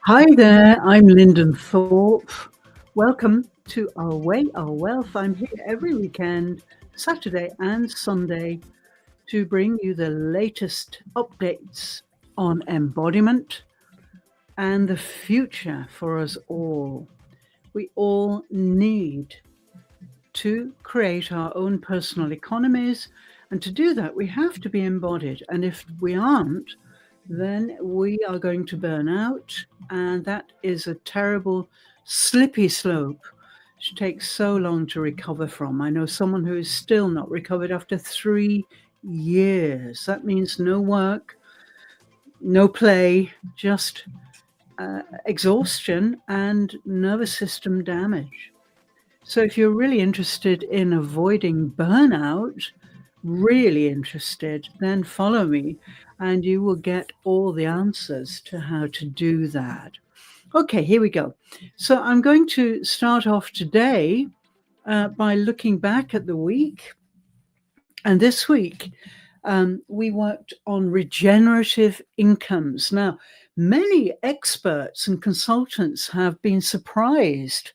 Hi there, I'm Linden Thorp. Welcome to Our Way, Our Wealth. I'm here every weekend, Saturday and Sunday, to bring you the latest updates on embodiment and the future for us all. We all need to create our own personal economies, and to do that, we have to be embodied. And if we aren't, then we are going to burn out, and that is a terrible, slippy slope which takes so long to recover from. I know someone who is still not recovered after 3 years. That means no work, no play, just exhaustion and nervous system damage. So if you're really interested in avoiding burnout, really interested, then follow me and you will get all the answers to how to do that. Okay, here we go. So I'm going to start off today by looking back at the week. And this week, we worked on regenerative incomes. Now, many experts and consultants have been surprised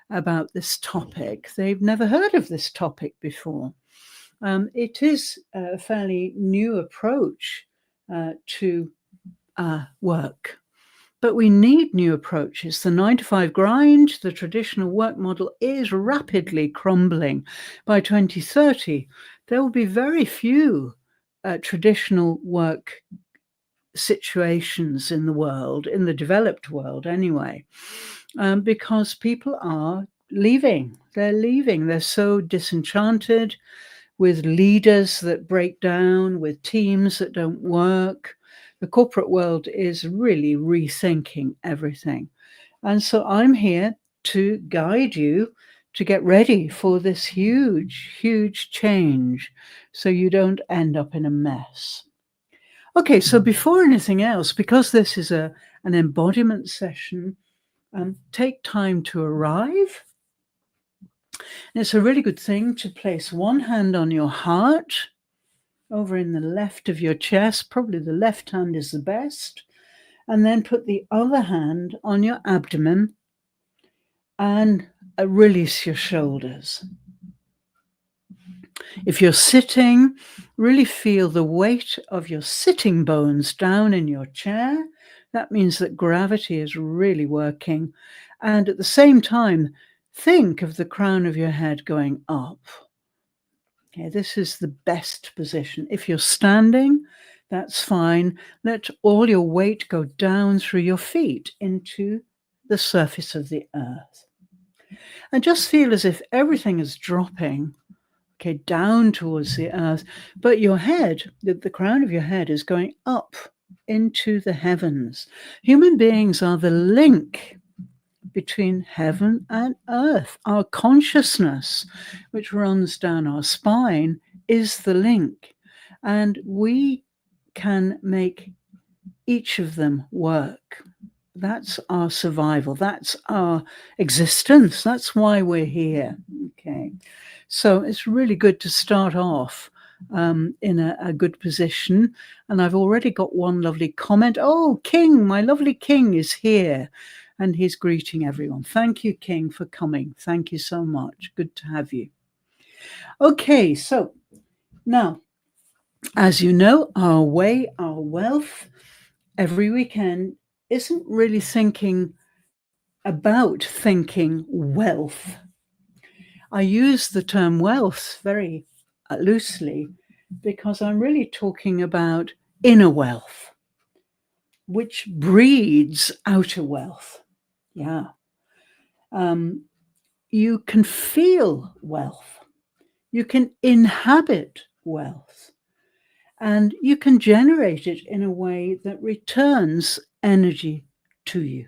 about this topic. They've never heard of this topic before. It is a fairly new approach to work, but we need new approaches. The 9-to-5 grind, the traditional work model, is rapidly crumbling. By 2030, there will be very few traditional work situations in the world, in the developed world anyway, because people are leaving. They're leaving. They're so disenchanted with leaders that break down, with teams that don't work. The corporate world is really rethinking everything. And so I'm here to guide you to get ready for this huge, huge change so you don't end up in a mess. Okay, so before anything else, because this is an embodiment session, take time to arrive. And it's a really good thing to place one hand on your heart, over in the left of your chest. Probably the left hand is the best. And then put the other hand on your abdomen and release your shoulders. If you're sitting, really feel the weight of your sitting bones down in your chair. That means that gravity is really working. And at the same time, think of the crown of your head going up. Okay, this is the best position. If you're standing, that's fine. Let all your weight go down through your feet into the surface of the earth. And just feel as if everything is dropping, okay, down towards the earth, but your head, the crown of your head, is going up into the heavens. Human beings are the link between heaven and earth. Our consciousness, which runs down our spine, is the link. And we can make each of them work. That's our survival. That's our existence. That's why we're here. Okay. So it's really good to start off in a good position. And I've already got one lovely comment. Oh, King, my lovely King is here. And he's greeting everyone. Thank you, King, for coming. Thank you so much. Good to have you. Okay, so now, as you know, Our Way, Our Wealth, every weekend isn't really thinking about thinking wealth. I use the term wealth very loosely because I'm really talking about inner wealth, which breeds outer wealth. Yeah. You can feel wealth. You can inhabit wealth. And you can generate it in a way that returns energy to you.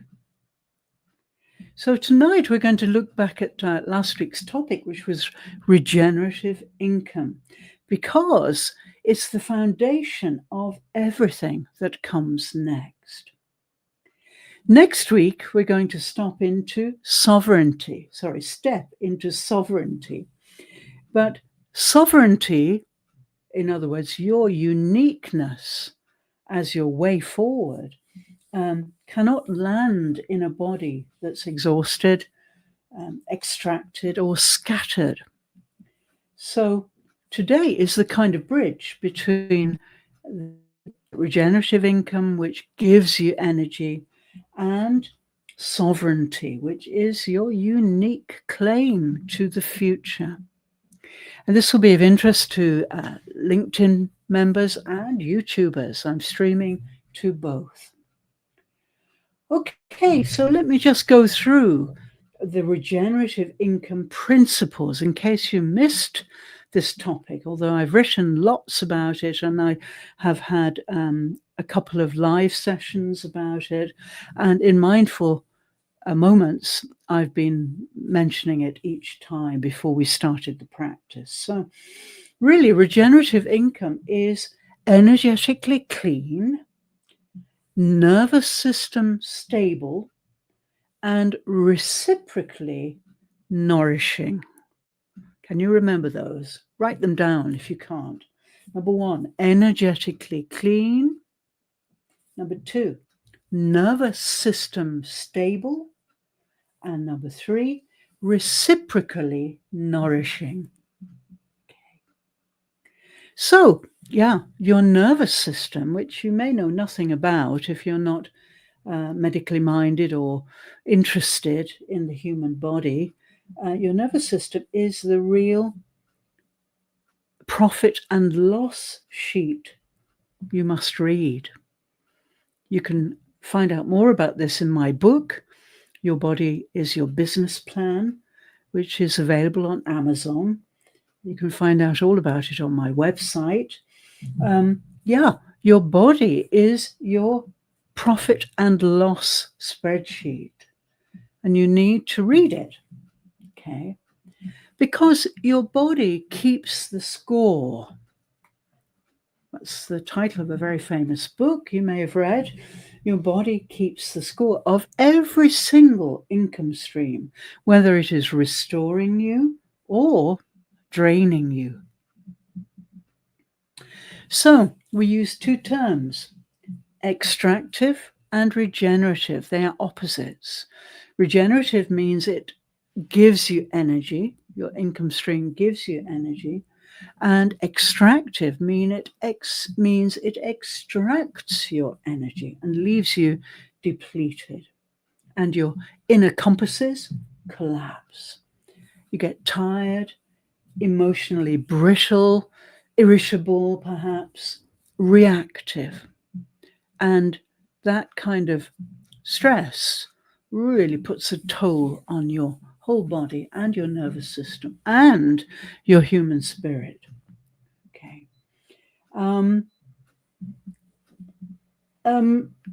So tonight we're going to look back at last week's topic, which was regenerative income, because it's the foundation of everything that comes next. Next week, we're going to step into sovereignty. But sovereignty, in other words, your uniqueness as your way forward, cannot land in a body that's exhausted, extracted, or scattered. So today is the kind of bridge between regenerative income, which gives you energy, and sovereignty, which is your unique claim to the future. And this will be of interest to LinkedIn members and YouTubers. I'm streaming to both. Okay, so let me just go through the regenerative income principles in case you missed this topic, although I've written lots about it and I have had a couple of live sessions about it. And in Mindful Moments, I've been mentioning it each time before we started the practice. So really, regenerative income is energetically clean, nervous system stable, and reciprocally nourishing. Can you remember those? Write them down if you can't. Number 1, energetically clean. Number 2, nervous system stable. And number 3, reciprocally nourishing. Okay. So, your nervous system, which you may know nothing about if you're not medically minded or interested in the human body, your nervous system is the real profit and loss sheet you must read. You can find out more about this in my book, Your Body is Your Business Plan, which is available on Amazon. You can find out all about it on my website. Your body is your profit and loss spreadsheet, and you need to read it, okay? Because your body keeps the score. That's the title of a very famous book you may have read. Your body keeps the score of every single income stream, whether it is restoring you or draining you. So we use 2 terms, extractive and regenerative. They are opposites. Regenerative means it gives you energy. Your income stream gives you energy. And extractive means it extracts your energy and leaves you depleted. And your inner compasses collapse. You get tired, emotionally brittle, irritable perhaps, reactive. And that kind of stress really puts a toll on your whole body and your nervous system and your human spirit. Okay.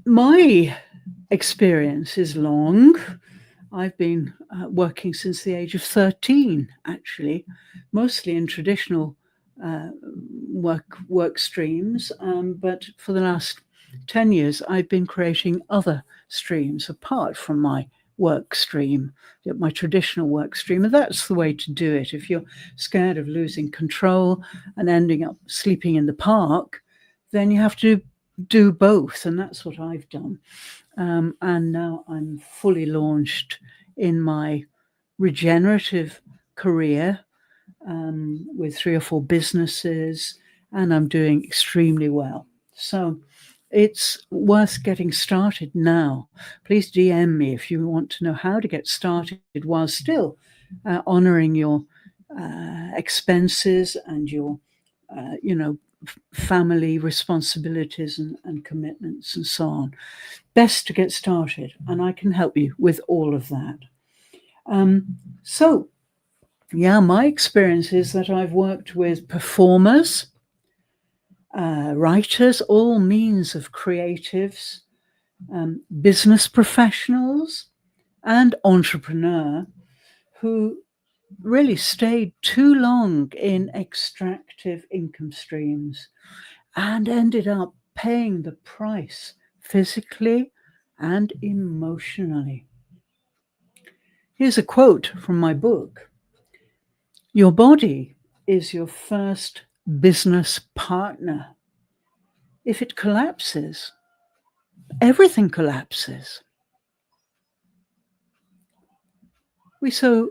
My experience is long. I've been working since the age of 13, actually, mostly in traditional work streams, but for the last 10 years, I've been creating other streams apart from my work stream, my traditional work stream. And that's the way to do it. If you're scared of losing control and ending up sleeping in the park, then you have to do both. And that's what I've done. And now I'm fully launched in my regenerative career with 3 or 4 businesses, and I'm doing extremely well. So it's worth getting started now. Please DM me if you want to know how to get started while still honoring your expenses and your, family responsibilities and commitments and so on. Best to get started, and I can help you with all of that. My experience is that I've worked with performers, writers, all means of creatives, business professionals and entrepreneur who really stayed too long in extractive income streams and ended up paying the price physically and emotionally. Here's a quote from my book. Your body is your first business partner. If it collapses, everything collapses. We so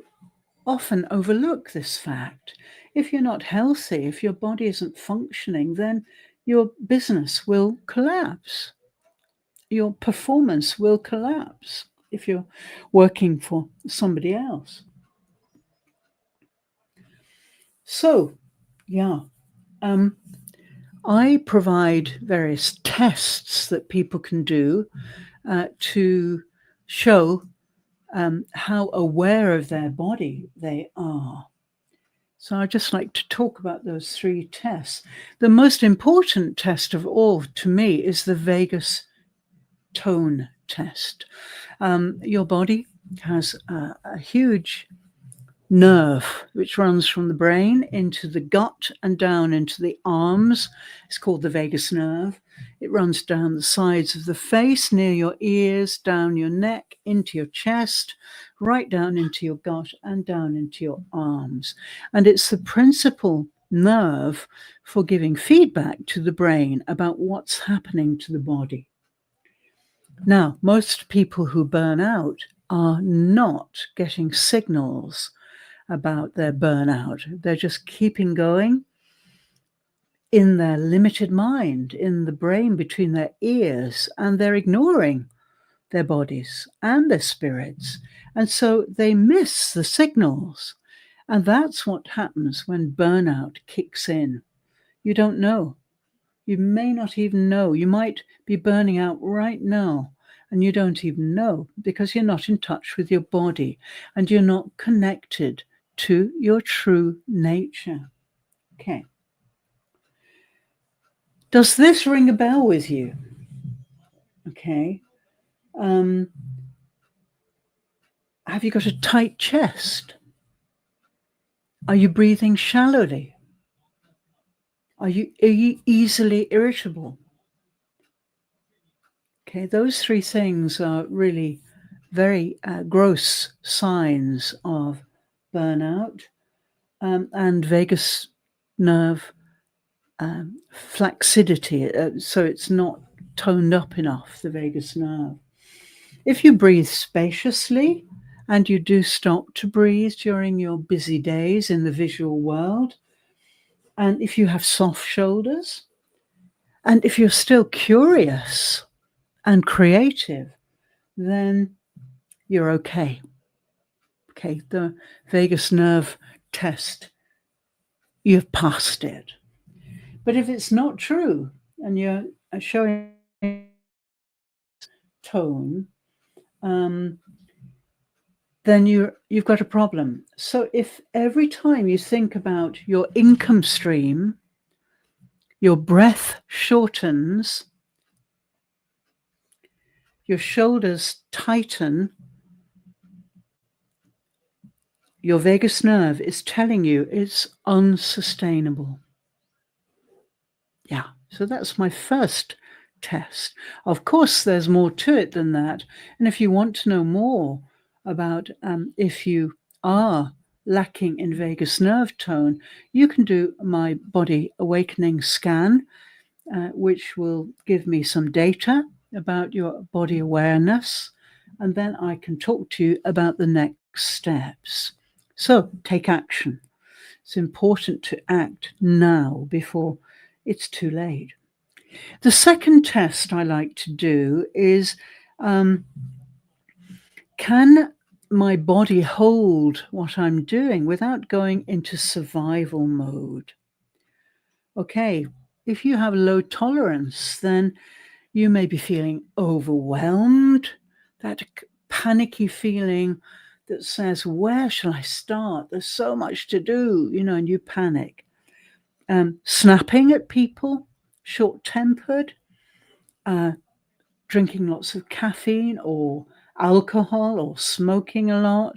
often overlook this fact. If you're not healthy, if your body isn't functioning, then your business will collapse. Your performance will collapse if you're working for somebody else. So, yeah, I provide various tests that people can do to show how aware of their body they are. So I'd just like to talk about those 3 tests. The most important test of all to me is the vagus tone test. Your body has a huge nerve which runs from the brain into the gut and down into the arms. It's called the vagus nerve. It runs down the sides of the face, near your ears, down your neck, into your chest, right down into your gut and down into your arms. And it's the principal nerve for giving feedback to the brain about what's happening to the body. Now, most people who burn out are not getting signals about their burnout. They're just keeping going in their limited mind, in the brain between their ears, and they're ignoring their bodies and their spirits. And so they miss the signals. And that's what happens when burnout kicks in. You don't know. You may not even know. You might be burning out right now and you don't even know because you're not in touch with your body and you're not connected to your true nature. Okay. Does this ring a bell with you? Okay. Have you got a tight chest? Are you breathing shallowly? Are you easily irritable? Okay, those 3 things are really very gross signs of burnout and vagus nerve flaccidity. So it's not toned up enough, the vagus nerve. If you breathe spaciously and you do stop to breathe during your busy days in the visual world, and if you have soft shoulders, and if you're still curious and creative, then you're okay. Okay, the vagus nerve test, you've passed it. But if it's not true and you're showing tone, then you've got a problem. So if every time you think about your income stream, your breath shortens, your shoulders tighten, your vagus nerve is telling you it's unsustainable. Yeah, so that's my first test. Of course, there's more to it than that. And if you want to know more about if you are lacking in vagus nerve tone, you can do my body awakening scan, which will give me some data about your body awareness. And then I can talk to you about the next steps. So take action. It's important to act now before it's too late. The second test I like to do is, can my body hold what I'm doing without going into survival mode? Okay, if you have low tolerance, then you may be feeling overwhelmed, that panicky feeling that says, where shall I start? There's so much to do, and you panic. Snapping at people, short-tempered, drinking lots of caffeine or alcohol or smoking a lot,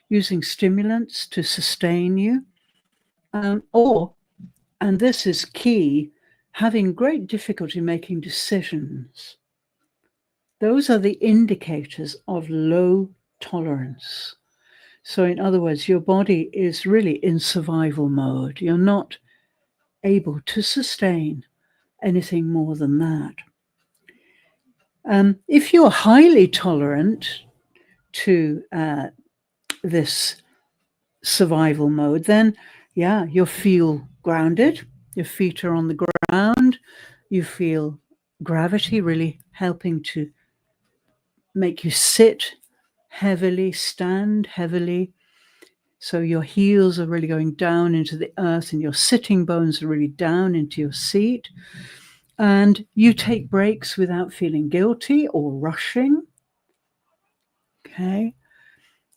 using stimulants to sustain you, or, and this is key, having great difficulty making decisions. Those are the indicators of low tolerance. So in other words, your body is really in survival mode. You're not able to sustain anything more than that. If you're highly tolerant to this survival mode, then you'll feel grounded. Your feet are on the ground. You feel gravity really helping to make you sit heavily, stand heavily. So your heels are really going down into the earth and your sitting bones are really down into your seat. And you take breaks without feeling guilty or rushing. Okay.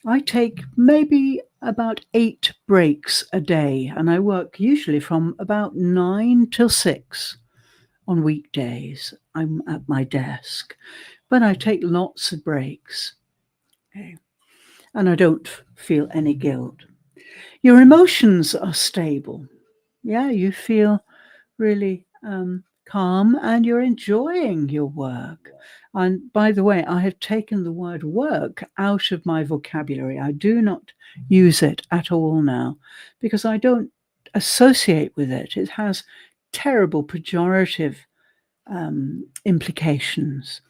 I take maybe about 8 breaks a day, and I work usually from about 9 till 6 on weekdays. I'm at my desk, but I take lots of breaks. Okay. And I don't feel any guilt. Your emotions are stable. Yeah, you feel really calm and you're enjoying your work. And by the way, I have taken the word work out of my vocabulary. I do not use it at all now because I don't associate with it. It has terrible pejorative implications.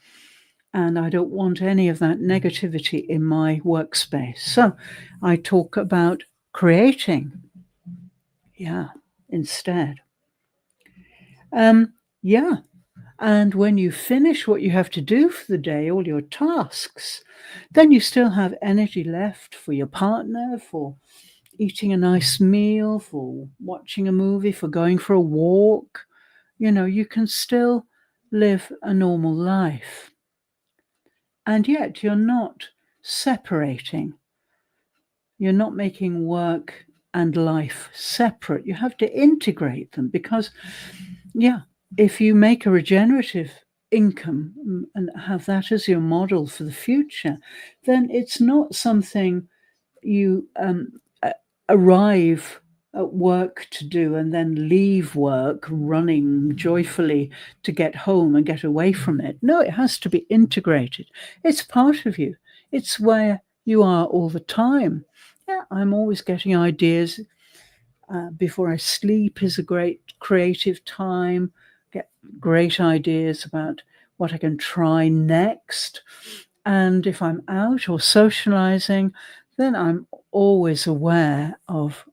And I don't want any of that negativity in my workspace. So I talk about creating, instead. And when you finish what you have to do for the day, all your tasks, then you still have energy left for your partner, for eating a nice meal, for watching a movie, for going for a walk. You can still live a normal life. And yet you're not separating. You're not making work and life separate. You have to integrate them because, if you make a regenerative income and have that as your model for the future, then it's not something you arrive at work to do and then leave work running joyfully to get home and get away from it. No, it has to be integrated. It's part of you. It's where you are all the time. I'm always getting ideas. Before I sleep is a great creative time. Get great ideas about what I can try next. And if I'm out or socializing, then I'm always aware of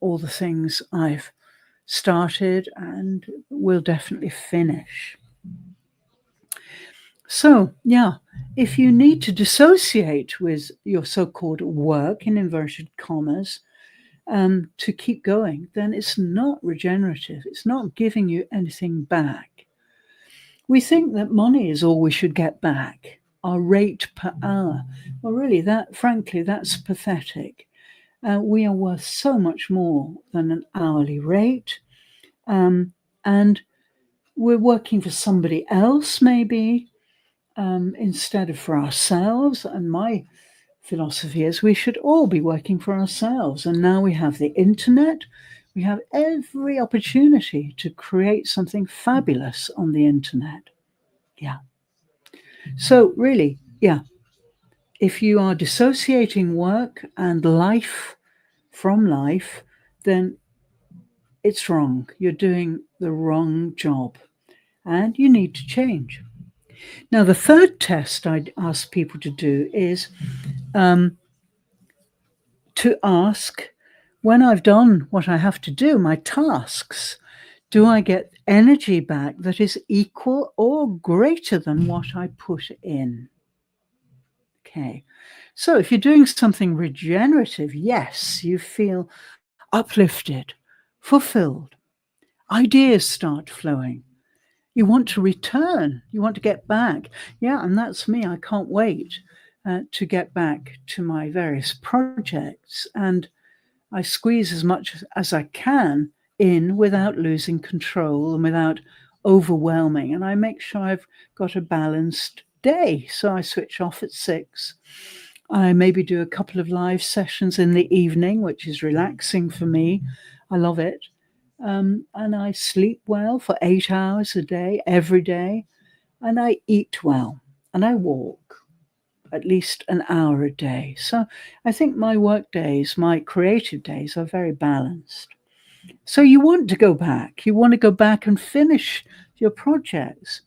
all the things I've started and will definitely finish. So, if you need to dissociate with your so-called work, in inverted commas, to keep going, then it's not regenerative. It's not giving you anything back. We think that money is all we should get back, our rate per hour. Well, really, frankly, that's pathetic. We are worth so much more than an hourly rate. And we're working for somebody else, maybe, instead of for ourselves. And my philosophy is we should all be working for ourselves. And now we have the internet. We have every opportunity to create something fabulous on the internet. So really, if you are dissociating work and life from life, then it's wrong. You're doing the wrong job and you need to change. Now, the third test I'd ask people to do is to ask, when I've done what I have to do, my tasks, do I get energy back that is equal or greater than what I put in? Okay. So if you're doing something regenerative, yes, you feel uplifted, fulfilled. Ideas start flowing. You want to return. You want to get back. And that's me. I can't wait to get back to my various projects. And I squeeze as much as I can in without losing control and without overwhelming. And I make sure I've got a balanced day. So I switch off at 6. I maybe do a couple of live sessions in the evening, which is relaxing for me. I love it. And I sleep well for 8 hours a day, every day. And I eat well. And I walk at least an hour a day. So I think my work days, my creative days are very balanced. So you want to go back. You want to go back and finish your projects.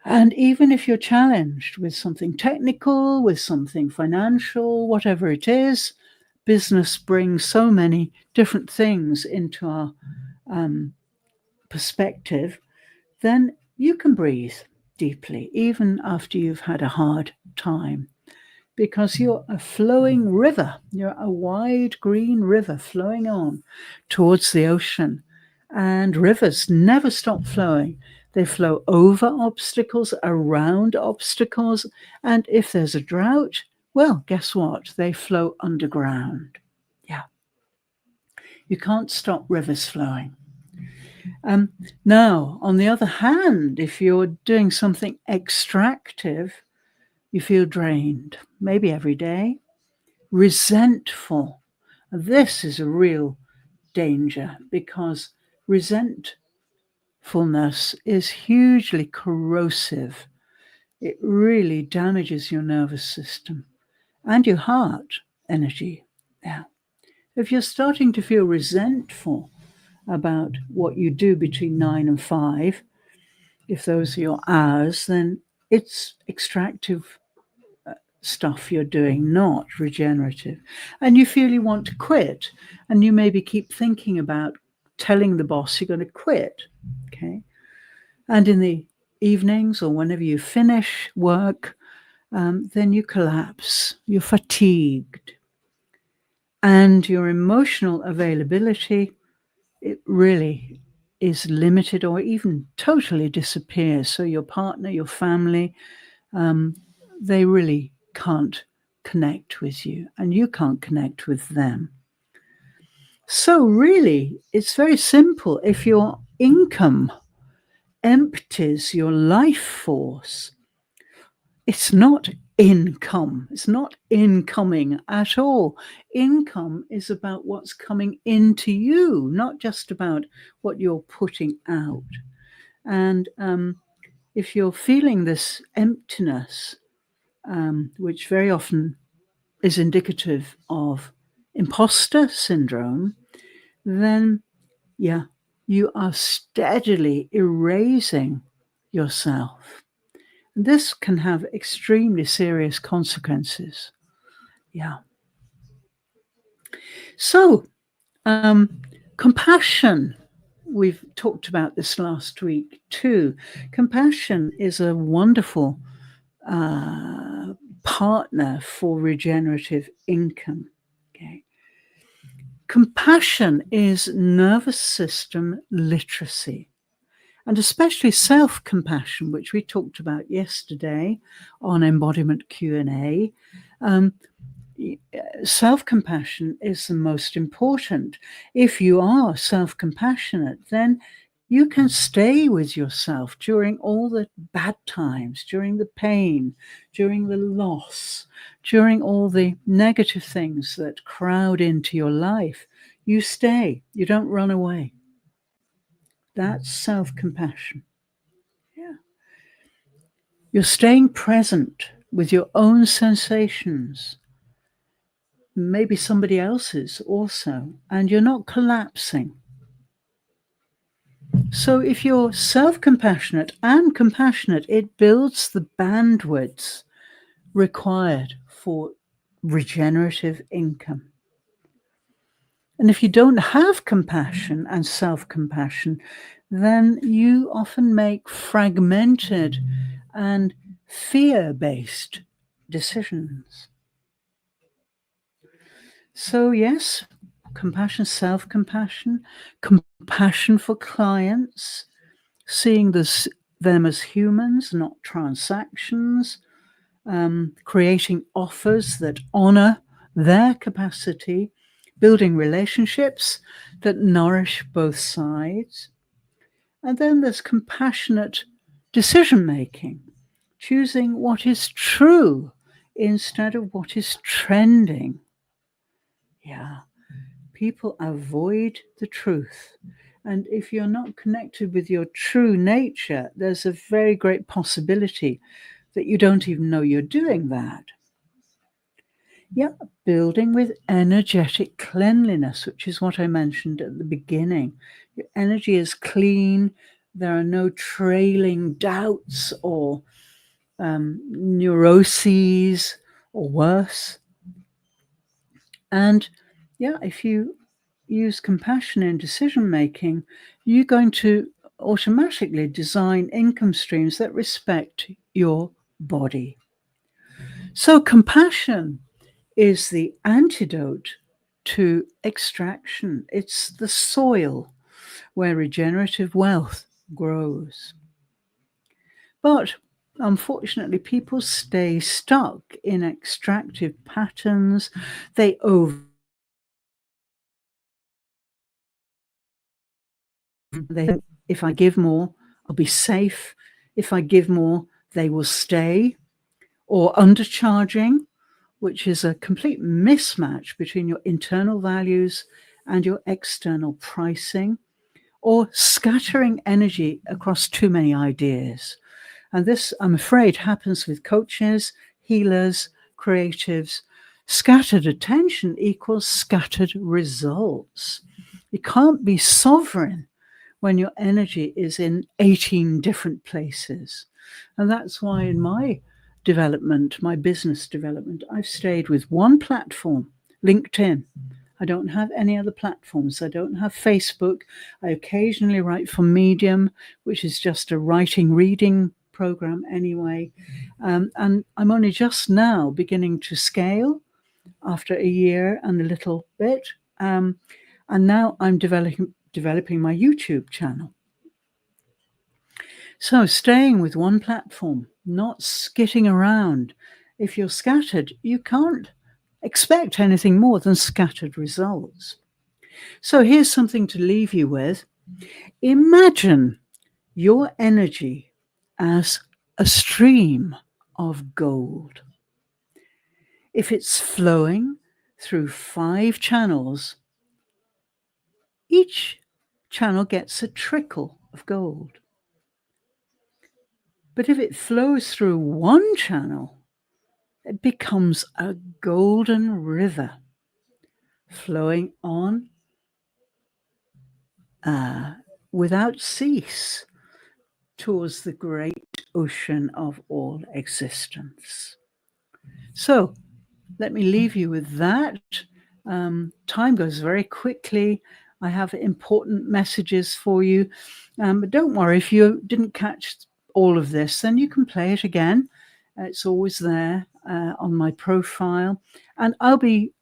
And even if you're challenged with something technical, with something financial, whatever it is, business brings so many different things into our perspective, then you can breathe deeply, even after you've had a hard time, because you're a flowing river. You're a wide green river flowing on towards the ocean. And rivers never stop flowing. They flow over obstacles, around obstacles. And if there's a drought, well, guess what? They flow underground. Yeah. You can't stop rivers flowing. Now, on the other hand, if you're doing something extractive, you feel drained, maybe every day, resentful. This is a real danger, because resentfulness is hugely corrosive. It really damages your nervous system and your heart energy. Yeah. If you're starting to feel resentful about what you do between 9 and 5, if those are your hours, then it's extractive stuff you're doing, not regenerative. And you feel you want to quit, and you maybe keep thinking about telling the boss you're going to quit. Okay. And in the evenings or whenever you finish work, then you collapse, you're fatigued, and your emotional availability, it really is limited or even totally disappears. So your partner, your family, they really can't connect with you, and you can't connect with them. So really, it's very simple. If your income empties your life force, it's not income. It's not incoming at all. Income is about what's coming into you, not just about what you're putting out. And if you're feeling this emptiness, which very often is indicative of imposter syndrome, then yeah, you are steadily erasing yourself. This can have extremely serious consequences. Yeah. So, compassion. We've talked about this last week too. Compassion is a wonderful partner for regenerative income. Okay. Compassion is nervous system literacy, and especially self-compassion, which we talked about yesterday on Embodiment Q&A. Self-compassion is the most important. If you are self-compassionate, then you can stay with yourself during all the bad times, during the pain, during the loss, during all the negative things that crowd into your life. You stay, you don't run away. That's self-compassion. Yeah. You're staying present with your own sensations, maybe somebody else's also, and you're not collapsing. So if you're self-compassionate and compassionate, it builds the bandwidth required for regenerative income. And if you don't have compassion and self-compassion, then you often make fragmented and fear-based decisions. So yes, compassion, self-compassion, compassion for clients, seeing them as humans, not transactions, creating offers that honor their capacity, building relationships that nourish both sides, And then there's compassionate decision making, choosing what is true instead of what is trending. Yeah, people avoid the truth. And if you're not connected with your true nature, there's a very great possibility that you don't even know you're doing that. Yeah, building with energetic cleanliness, which is what I mentioned at the beginning. Your energy is clean. There are no trailing doubts or neuroses or worse. And yeah, if you use compassion in decision making, you're going to automatically design income streams that respect your body. So compassion is the antidote to extraction. It's the soil where regenerative wealth grows. But unfortunately, people stay stuck in extractive patterns. They think, if I give more, I'll be safe. If I give more, they will stay. Or undercharging, which is a complete mismatch between your internal values and your external pricing, or scattering energy across too many ideas. And this, I'm afraid, happens with coaches, healers, creatives. Scattered attention equals scattered results. You can't be sovereign when your energy is in 18 different places. And that's why in my development, my business development, I've stayed with one platform, LinkedIn. I don't have any other platforms. I don't have Facebook. I occasionally write for Medium, which is just a writing reading program anyway. And I'm only just now beginning to scale after a year and a little bit. And now I'm developing my YouTube channel. So staying with one platform, not skitting around. If you're scattered, you can't expect anything more than scattered results. So here's something to leave you with. Imagine your energy as a stream of gold. If it's flowing through 5 channels, each channel gets a trickle of gold. But if it flows through one channel, it becomes a golden river flowing on without cease towards the great ocean of all existence. So let me leave you with that. Time goes very quickly. I have important messages for you. But don't worry, if you didn't catch all of this, then you can play it again. It's always there on my profile. And I'll be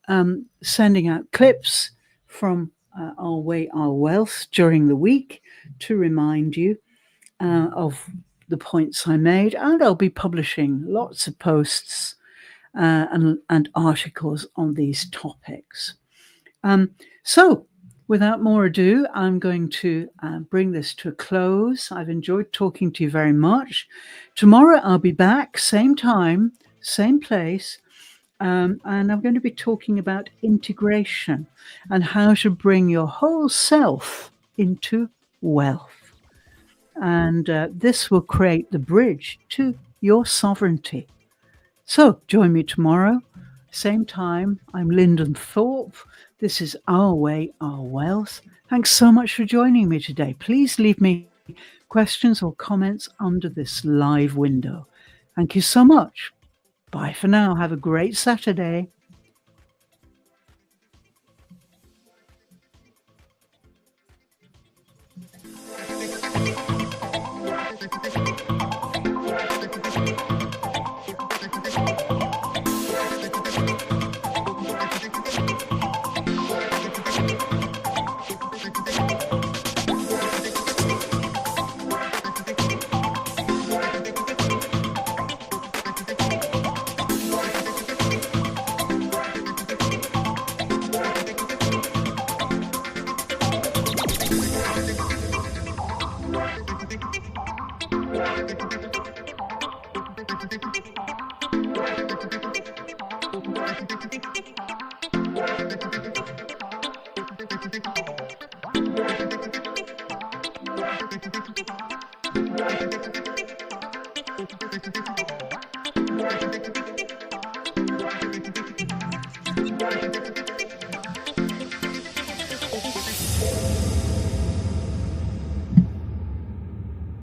sending out clips from Our Way, Our Wealth during the week to remind you of the points I made. And I'll be publishing lots of posts and articles on these topics. So without more ado, I'm going to bring this to a close. I've enjoyed talking to you very much. Tomorrow I'll be back, same time, same place, and I'm going to be talking about integration and how to bring your whole self into wealth. And this will create the bridge to your sovereignty. So join me tomorrow, same time. I'm Linden Thorp. This is Our Way, Our Wealth. Thanks so much for joining me today. Please leave me questions or comments under this live window. Thank you so much. Bye for now. Have a great Saturday.